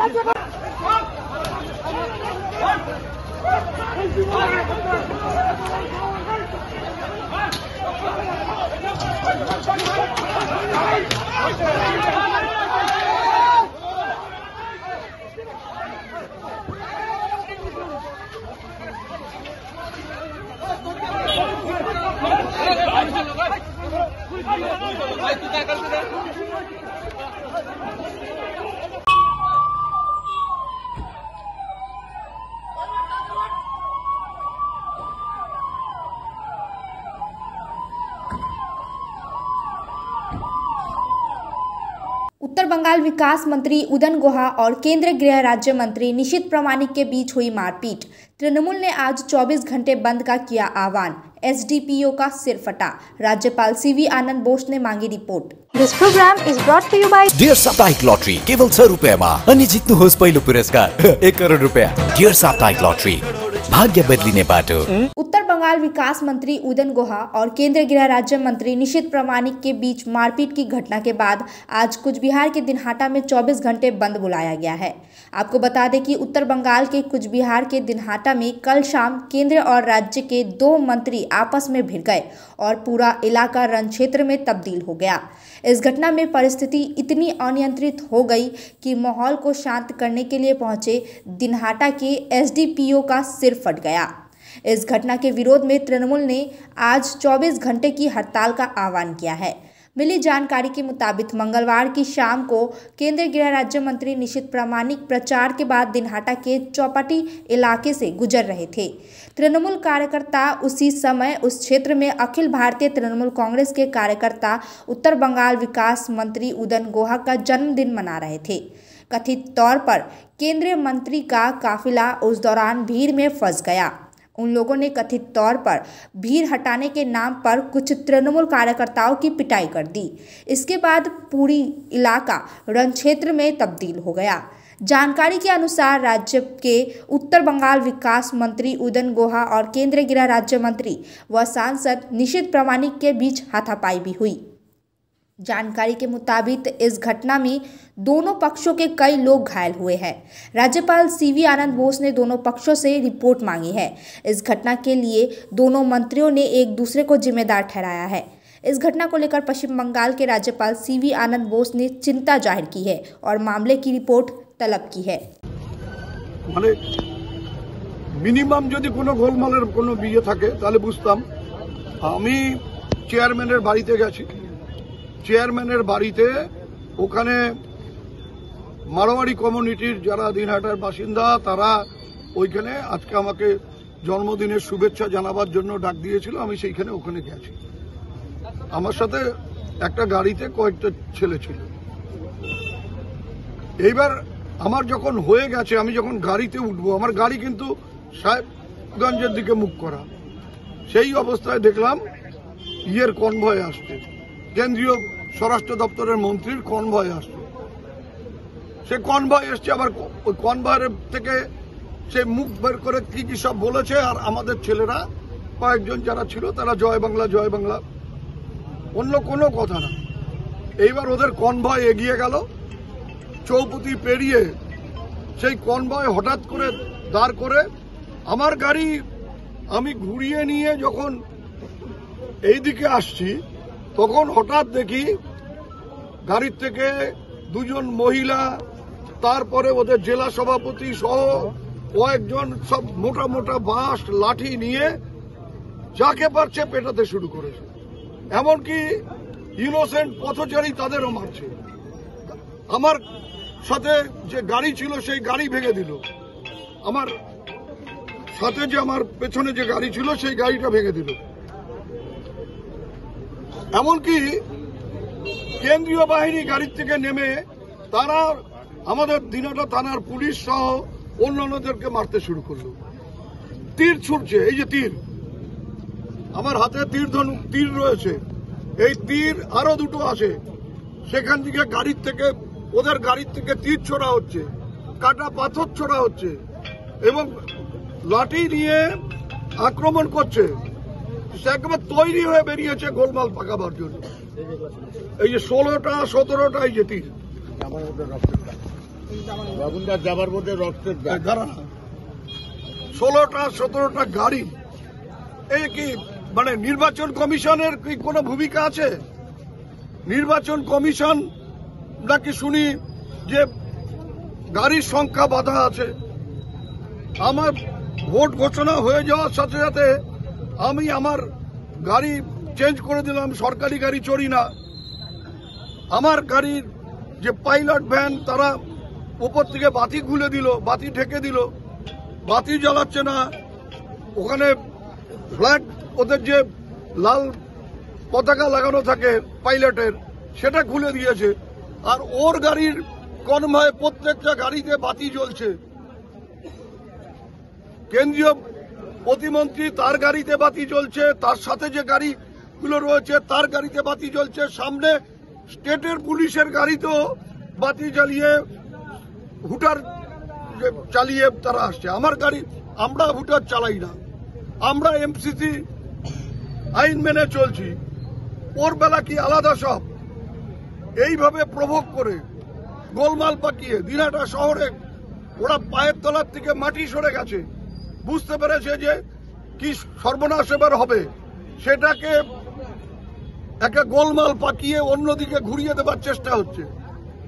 उत्तर बंगाल विकास मंत्री उदयन गुहा और केंद्रीय गृह राज्य मंत्री निशीथ प्रामाणिक के बीच हुई मारपीट। तृणमूल ने आज 24 घंटे बंद का किया आह्वान। एसडीपीओ का सिर फटा। राज्यपाल सीवी आनंद बोस ने मांगी report. This program is brought to you by dear साप्ताहिक लॉटरी केवल 100 रुपैयाँमा अनि जित्नुहोस् पहिलो पुरस्कार 1 करोड रुपैयाँ। डियर साप्ताहिक लॉटरी भाग्य बदलिने बाटो। उत्तर बंगाल विकास मंत्री उदयन गुहा और केंद्रीय गृह राज्य मंत्री निशीथ प्रामाणिक के बीच मारपीट की घटना के बाद आज कुचबिहार के दिनहाटा में 24 घंटे बंद बुलाया गया है। आपको बता दें कि उत्तर बंगाल के कुचबिहार के दिनहाटा में कल शाम केंद्र और राज्य के 2 मंत्री आपस में भिड़ गए और पूरा इलाका रण क्षेत्र में तब्दील हो गया। इस घटना में परिस्थिति इतनी अनियंत्रित हो गई कि माहौल को शांत करने के लिए पहुंचे दिनहाटा के एसडीपीओ का सिर फट गया। इस घटना के विरोध में तृणमूल ने आज 24 घंटे की हड़ताल का आह्वान किया है। मिली जानकारी के मुताबिक मंगलवार की शाम को केंद्रीय गृह राज्य मंत्री निशीथ प्रामाणिक प्रचार के बाद दिनहाटा के चौपाटी इलाके से गुजर रहे थे। तृणमूल कार्यकर्ता उसी समय उस क्षेत्र में अखिल भारतीय तृणमूल कांग्रेस के कार्यकर्ता उत्तर बंगाल विकास मंत्री उदयन गुहा का जन्मदिन मना रहे थे। कथित तौर पर केंद्रीय मंत्री का काफिला उस दौरान भीड़ में फंस गया। उन लोगों ने कथित तौर पर भीड़ हटाने के नाम पर कुछ तृणमूल कार्यकर्ताओं की पिटाई कर दी। इसके बाद पूरी इलाका रण क्षेत्र में तब्दील हो गया। जानकारी के अनुसार राज्य के उत्तर बंगाल विकास मंत्री उदयन गुहा और केंद्रीय गृह राज्य मंत्री व सांसद निशीथ प्रामाणिक के बीच हाथापाई भी हुई। जानकारी के मुताबिक इस घटना में दोनों पक्षों के कई लोग घायल हुए हैं। राज्यपाल सीवी आनंद बोस ने दोनों पक्षों से रिपोर्ट मांगी है। इस घटना के लिए दोनों मंत्रियों ने एक दूसरे को जिम्मेदार ठहराया है। इस घटना को लेकर पश्चिम बंगाल के राज्यपाल सीवी आनंद बोस ने चिंता जाहिर की है और मामले की रिपोर्ट तलब की है। मिनिमाम यदि कोनो गोलमालेर कोनो बिये थाके ताहले बुझताम। आमी चेयरमैनेर बाड़ीते गेছি। চেয়ারম্যানের বাড়িতে ওখানে মারোয়ারি কমিউনিটির যারা দিনহাটার বাসিন্দা তারা ওইখানে আজকে আমাকে জন্মদিনের শুভেচ্ছা জানাবার জন্য ডাক দিয়েছিল। আমি সেইখানে ওখানে গেছি। আমার সাথে একটা গাড়িতে কয়েকটা ছেলে ছিল। এইবার আমার যখন হয়ে গেছে আমি যখন গাড়িতে উঠবো আমার গাড়ি কিন্তু সাহেবগঞ্জের দিকে মুখ করা। সেই অবস্থায় দেখলাম ইয়ের কনভয় আসছে। কেন্দ্রীয় স্বরাষ্ট্র দপ্তরের মন্ত্রীর কনভয় আসছে। সে কনভয় এসছে আবার ওই কনভয়ের থেকে সে মুখ বের করে কি কি সব বলেছে আর আমাদের ছেলেরা কয়েকজন যারা ছিল তারা জয় বাংলা জয় বাংলা, অন্য কোনো কথা না। এইবার ওদের কনভয় এগিয়ে গেল। চৌপতি পেরিয়ে সেই কনভয় হঠাৎ করে দাঁড় করে আমার গাড়ি আমি ঘুরিয়ে নিয়ে যখন এইদিকে আসছি তখন হঠাৎ দেখি গাড়ির থেকে 2 জন মহিলা তারপরে ওদের জেলা সভাপতি সহ কয়েকজন সব মোটা মোটা বাঁশ লাঠি নিয়ে যাকে পারছে পেটাতে শুরু করেছে। এমনকি ইনোসেন্ট পথচারী তাদেরও মারছে। আমার সাথে যে গাড়ি ছিল সেই গাড়ি ভেঙে দিল। আমার সাথে যে আমার পেছনে যে গাড়ি ছিল সেই গাড়িটা ভেঙে দিল। এমনকি কেন্দ্রীয় বাহিনী গাড়ির থেকে নেমে তারা আমাদের দিনহাটা থানার পুলিশ সহ অন্যান্যদেরকে মারতে শুরু করলো। তীর ছুটছে, এই যে তীর আমার হাতে তীর রয়েছে, এই তীর আরো 2টো আছে। সেখান থেকে গাড়ির থেকে ওদের গাড়ির থেকে তীর ছোড়া হচ্ছে, কাটা পাথর ছোড়া হচ্ছে এবং লাঠি নিয়ে আক্রমণ করছে। সে একেবারে তৈরি হয়ে বেরিয়েছে গোলমাল পাকাবার জন্য। এই যে 16টা 17টা এই যে তীর বাবুনদার যাবার মধ্যে রক্তের দাগ। দাঁড়া, 16টা 17টা গাড়ি, এই কি মানে নির্বাচন কমিশনের কি কোনো ভূমিকা আছে? নির্বাচন কমিশন নাকি শুনি যে গাড়ির সংখ্যা বাধা আছে। আমার ভোট ঘোষণা হয়ে যাওয়ার সাথে সাথে আমি আমার গাড়ি চেঞ্জ করে দিলাম, সরকারি গাড়ি চড়ি না। আমার গাড়ির যে পাইলট ভ্যান তারা উপর থেকে বাতি খুলে দিল, বাতি ঢেকে দিল, বাতি জ্বালাচ্ছে না। ওখানে ফ্ল্যাগ, ওদের যে লাল পতাকা লাগানো থাকে পাইলটের, সেটা খুলে দিয়েছে। আর ওর গাড়ির কনভয়ে প্রত্যেকটা গাড়িতে বাতি জ্বলছে। কেন্দ্রীয় প্রতিমন্ত্রী তার গাড়িতে বাতি জ্বলছে, তার সাথে যে গাড়িগুলো রয়েছে তার গাড়িতে বাতি জ্বলছে, সামনে স্টেটের পুলিশের গাড়িতেও বাতি জ্বালিয়ে হুটার চালিয়ে তারা আসছে। আমার গাড়ি, আমরা হুটার চালাই না, আমরা এমসিসি আইন মেনে চলছি। ওর বেলা কি আলাদা সব? এইভাবে প্রভোগ করে গোলমাল পাকিয়ে দিনহাটা শহরে ওরা পায়ের তলার থেকে মাটি সরে গেছে, বুঝতে পেরেছে যে কি সর্বনাশ এবার হবে, সেটাকে একটা গোলমাল পাকিয়ে অন্যদিকে ঘুরিয়ে দেবার চেষ্টা হচ্ছে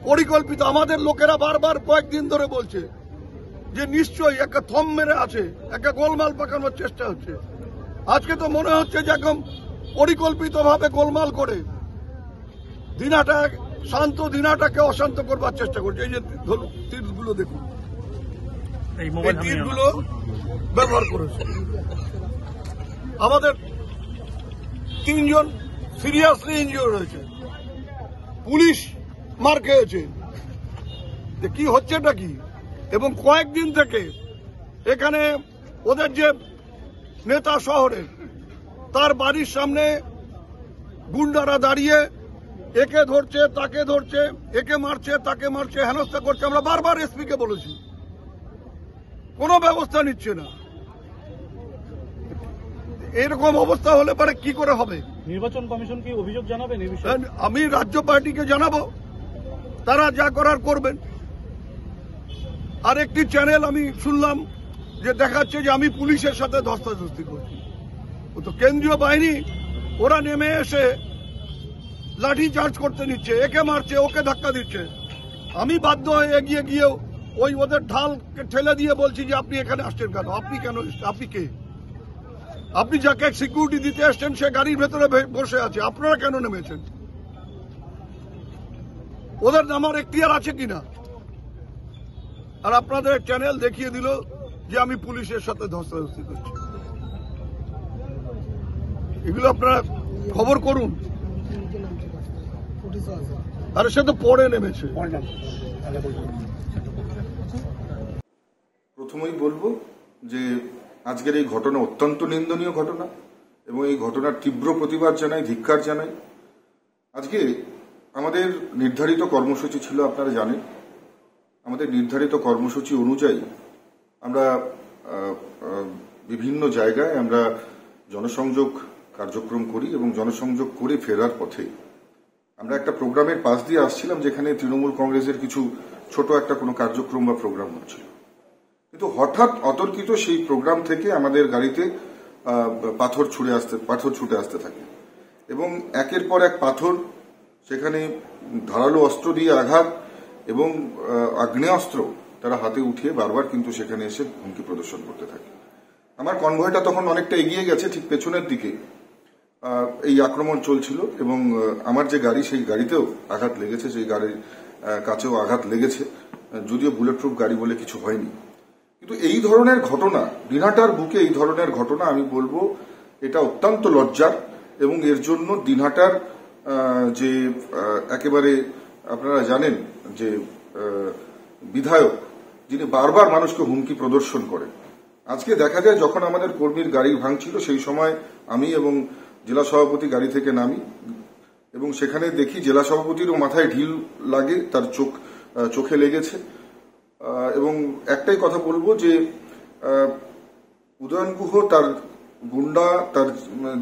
পরিকল্পিত। আমাদের লোকেরা বারবার কয়েকদিন ধরে বলছে যে নিশ্চয়ই একটা থম মেরে আছে, একটা গোলমাল পাকানোর চেষ্টা হচ্ছে। আজকে তো মনে হচ্ছে যে একদম পরিকল্পিতভাবে গোলমাল করে দিনহাটা, শান্ত দিনহাটাকে অশান্ত করবার চেষ্টা করছে। এই যে তীরগুলো দেখুন, এই তীরগুলো ব্যবহার করেছে। আমাদের 3 জন সিরিয়াসলি ইনজিওর্ড হয়েছে, পুলিশ মার খেয়েছে। কি হচ্ছেটা কি? এবং কয়েকদিন থেকে এখানে ওদের যে নেতা শহরে, তার বাড়ির সামনে গুন্ডারা দাঁড়িয়ে একে ধরছে, তাকে ধরছে, একে মারছে, তাকে মারছে, হেনস্থা করছে। আমরা বারবার এসপি কে বলেছি, কোনো ব্যবস্থা নিচ্ছে না। এরকম অবস্থা হলে পরে কি করে হবে? নির্বাচন কমিশন কি অভিযোগ জানাবেন এই বিষয়ে? আমি রাজ্য পার্টিকে জানাবো, তারা যা করার করবেন। আর একটি চ্যানেল আমি শুনলাম যে দেখাচ্ছে যে আমি পুলিশের সাথে ধস্তাধস্তি করছি। ও তো কেন্দ্রীয় বাহিনী, ওরা নেমে এসে লাঠি চার্জ করতে নিচ্ছে, একে মারছে, ওকে ধাক্কা দিচ্ছে। আমি বাধ্য হয়ে এগিয়ে গিয়েও ওই ওদের ঢালকে ঠেলে দিয়ে বলছি যে আপনি এখানে আসছেন কেন? আপনি কেন? আপনি কে? আপনি যাকে সিকিউরিটি দিতে আসছেন সে গাড়ির ভেতরে বসে আছে, আপনারা কেন নেমেছেন? ওদের নামার এখতিয়ার আছে কিনা? আর আপনাদের চ্যানেল দেখিয়ে দিল যে আমি পুলিশের সাথে ধস্তাধস্তি করছি। এগুলো আপনারা খবর করুন। আর সে তো পরে নেমেছে। প্রথমেই বলবো যে আজকের এই ঘটনা অত্যন্ত নিন্দনীয় ঘটনা এবং এই ঘটনার তীব্র প্রতিবাদ জানাই, ধিক্কার জানাই। আজকে আমাদের নির্ধারিত কর্মসূচি ছিল, আপনারা জানেন। আমাদের নির্ধারিত কর্মসূচি অনুযায়ী আমরা বিভিন্ন জায়গায় আমরা জনসংযোগ কার্যক্রম করি এবং জনসংযোগ করে ফেরার পথে আমরা একটা প্রোগ্রামের পাশ দিয়ে আসছিলাম, যেখানে তৃণমূল কংগ্রেসের কিছু ছোট একটা কোনো কার্যক্রম বা প্রোগ্রাম হচ্ছিল। কিন্তু হঠাৎ অতর্কিত সেই প্রোগ্রাম থেকে আমাদের গাড়িতে পাথর ছুটে আসতে থাকে এবং একের পর এক পাথর, সেখানে ধারালো অস্ত্র দিয়ে আঘাত এবং আগ্নেয়াস্ত্র তারা হাতে উঠিয়ে বারবার কিন্তু সেখানে এসে হুমকি প্রদর্শন করতে থাকে। আমার কনভয়টা তখন অনেকটা এগিয়ে গেছে, ঠিক পেছনের দিকে এই আক্রমণ চলছিল এবং আমার যে গাড়ি, সেই গাড়িতেও আঘাত লেগেছে, সেই গাড়ির কাছেও আঘাত লেগেছে, যদিও বুলেট প্রুফ গাড়ি বলে কিছু হয়নি। কিন্তু এই ধরনের ঘটনা, দিনহাটার বুকে এই ধরনের ঘটনা, আমি বলবো এটা অত্যন্ত লজ্জার। এবং এর জন্য দিনহাটার যে একেবারে আপনারা জানেন যে বিধায়ক, যিনি বারবার মানুষকে হুমকি প্রদর্শন করেন, আজকে দেখা যায় যখন আমাদের কর্মীর গাড়ি ভাঙছিল সেই সময় আমি এবং জেলা সভাপতি গাড়ি থেকে নামি এবং সেখানে দেখি জেলা সভাপতিরও মাথায় ঢিল লাগে, তার চোখে লেগেছে। এবং একটাই কথা বলবো যে উদয়ন গুহ, তার গুন্ডা, তার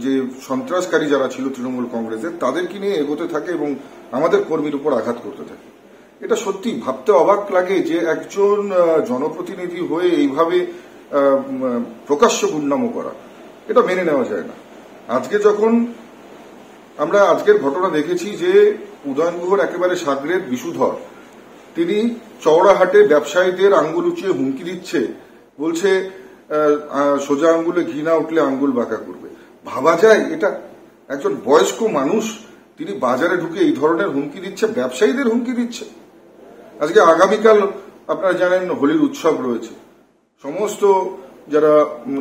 যে সন্ত্রাসকারী যারা ছিল তৃণমূল কংগ্রেসের, তাদেরকে নিয়ে এগোতে থাকে এবং আমাদের কর্মীর উপর আঘাত করতে থাকে। এটা সত্যি ভাবতে অবাক লাগে যে একজন জনপ্রতিনিধি হয়ে এইভাবে প্রকাশ্য গুন্ডামো করা, এটা মেনে নেওয়া যায় না। আজকে যখন আমরা আজকের ঘটনা দেখেছি যে উদয়ন গুহর একেবারে সাগরের বিশুধর, তিনি চওড়াহাটে ব্যবসায়ীদের আঙ্গুল উঁচিয়ে হুমকি দিচ্ছে, বলছে সোজা আঙ্গুলে ঘি না উঠলে আঙ্গুল বাঁকা করবে। ভাবা যায় এটা? একজন বয়স্ক মানুষ তিনি বাজারে ঢুকে এই ধরনের হুমকি দিচ্ছে, ব্যবসায়ীদের হুমকি দিচ্ছে। আজকে আগামীকাল আপনারা জানেন হোলির উৎসব রয়েছে, সমস্ত যারা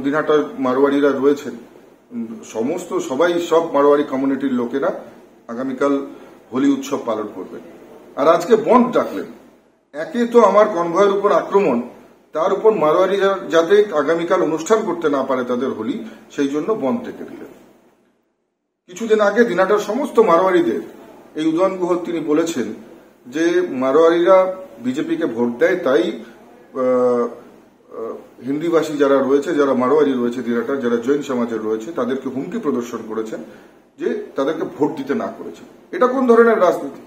দিনহাটার মারোয়াড়িরা রয়েছেন সব মারোয়াড়ি কমিউনিটির লোকেরা আগামীকাল হোলি উৎসব পালন করবেন। আর আজকে বন্ধ ডাকলেন। একে তো আমার কনভয়ের উপর আক্রমণ, তার উপর মারোয়াড়িরা যাতে আগামীকাল অনুষ্ঠান করতে না পারে তাদের হোলি, সেই জন্য বন্ধ ডেকে দিলেন। কিছুদিন আগে দিনহাটার সমস্ত মারোয়াড়িদের এই উদয়ন গুহ তিনি বলেছেন যে মারোয়াড়িরা বিজেপিকে ভোট দেয়, তাই হিন্দিভাষী যারা রয়েছে, যারা মারোয়ারি রয়েছে দিনহাটার, যারা জৈন সমাজের রয়েছে, তাদেরকে হুমকি প্রদর্শন করেছেন যে তাদেরকে ভোট দিতে না করেছে। এটা কোন ধরনের রাজনীতি?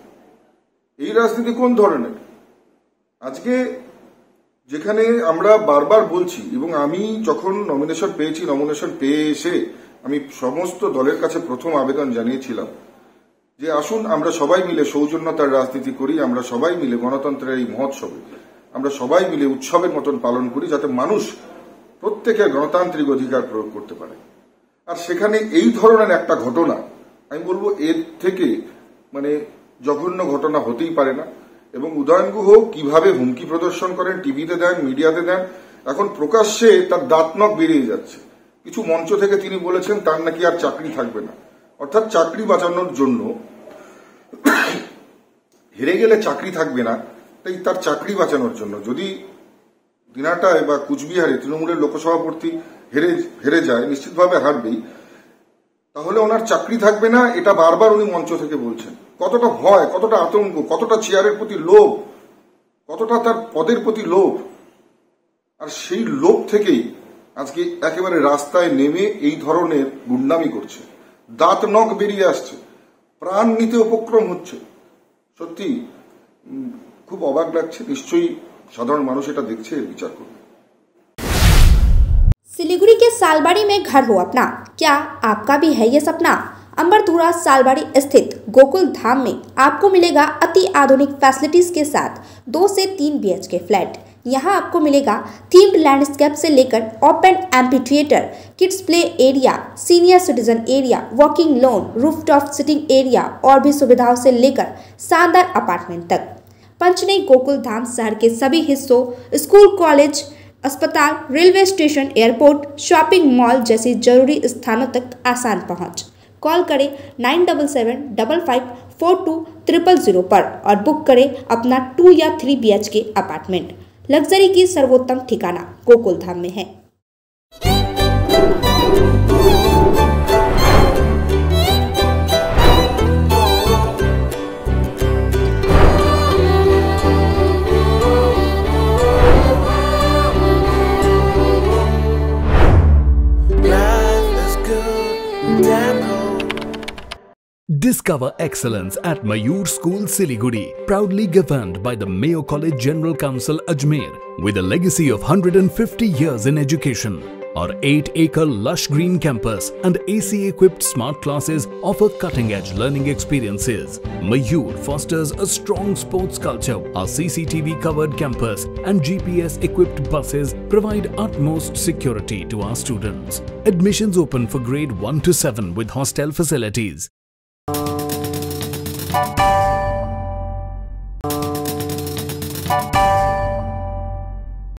এই রাজনীতি কোন ধরনের? আজকে যেখানে আমরা বারবার বলছি, এবং আমি যখন নমিনেশন পেয়েছি, নমিনেশন পেয়ে এসে আমি সমস্ত দলের কাছে প্রথম আবেদন জানিয়েছিলাম যে আসুন আমরা সবাই মিলে সৌজন্যতার রাজনীতি করি, আমরা সবাই মিলে গণতন্ত্রের এই মহোৎসবে আমরা সবাই মিলে উৎসবের মতন পালন করি, যাতে মানুষ প্রত্যেকের গণতান্ত্রিক অধিকার প্রয়োগ করতে পারে। আর সেখানে এই ধরনের একটা ঘটনা, আমি বলবো এর থেকে জঘন্য ঘটনা হতেই পারে না। এবং উদয়ন গুহ কিভাবে হুমকি প্রদর্শন করেন, টিভিতে দেন, মিডিয়াতে দেন, এখন প্রকাশ্যে তার দাঁত নখ বেরিয়ে যাচ্ছে। কিছু মঞ্চ থেকে তিনি বলেছেন তার নাকি আর চাকরি থাকবে না, অর্থাৎ চাকরি বাঁচানোর জন্য, হেরে গেলে চাকরি থাকবে না, তাই তার চাকরি বাঁচানোর জন্য যদি দিনহাটায় বা কুচবিহারে তৃণমূলের লোকসভাপতি হেরে যায়, নিশ্চিতভাবে হারবেই, তাহলে ওনার চাকরি থাকবে না, এটা বারবার উনি মঞ্চ থেকে বলছেন। কতটা ভয়, কতটা আতঙ্ক, কতটা চেয়ারের প্রতি লোভ, কতটা তার পদের প্রতি লোভ। আর সেই লোভ থেকেই আজকে একেবারে রাস্তায় নেমে এই ধরনের গুন্ডামি করছে, দাঁত নখ বেরিয়ে আসছে, প্রাণ নিতে উপক্রম হচ্ছে। সত্যি খুব অবাক লাগছে। নিশ্চয়ই সাধারণ মানুষ এটা দেখছে, এর বিচার করবে। सिलीगुड़ी के सालबाड़ी में घर हो अपना, क्या आपका भी है ये सपना? अंबरधुरा सालबाड़ी स्थित गोकुल धाम में आपको मिलेगा अति आधुनिक फैसिलिटीज के साथ 2 से 3 BHK फ्लैट। यहाँ आपको मिलेगा थीम्ड लैंडस्केप से लेकर open amphi theatre, kids play area, senior citizen area, walking lawn, rooftop sitting area और भी सुविधाओं से लेकर शानदार अपार्टमेंट तक। पंचनई गोकुल धाम शहर के सभी हिस्सों, स्कूल, कॉलेज, अस्पताल, railway station, airport, shopping mall जैसी जरूरी स्थानों तक आसान पहुंच। कॉल करें 9755420000 पर और बुक करें अपना 2 या 3 BHK अपार्टमेंट। लग्जरी की सर्वोत्तम ठिकाना गोकुल धाम में है। Discover excellence at Mayur School, Siliguri, proudly governed by the Mayo College General Council, Ajmer, with a legacy of 150 years in education. Our 8-acre lush green campus and AC-equipped smart classes offer cutting-edge learning experiences. Mayur fosters a strong sports culture. Our CCTV-covered campus and GPS-equipped buses provide utmost security to our students. Admissions open for grade 1 to 7 with hostel facilities.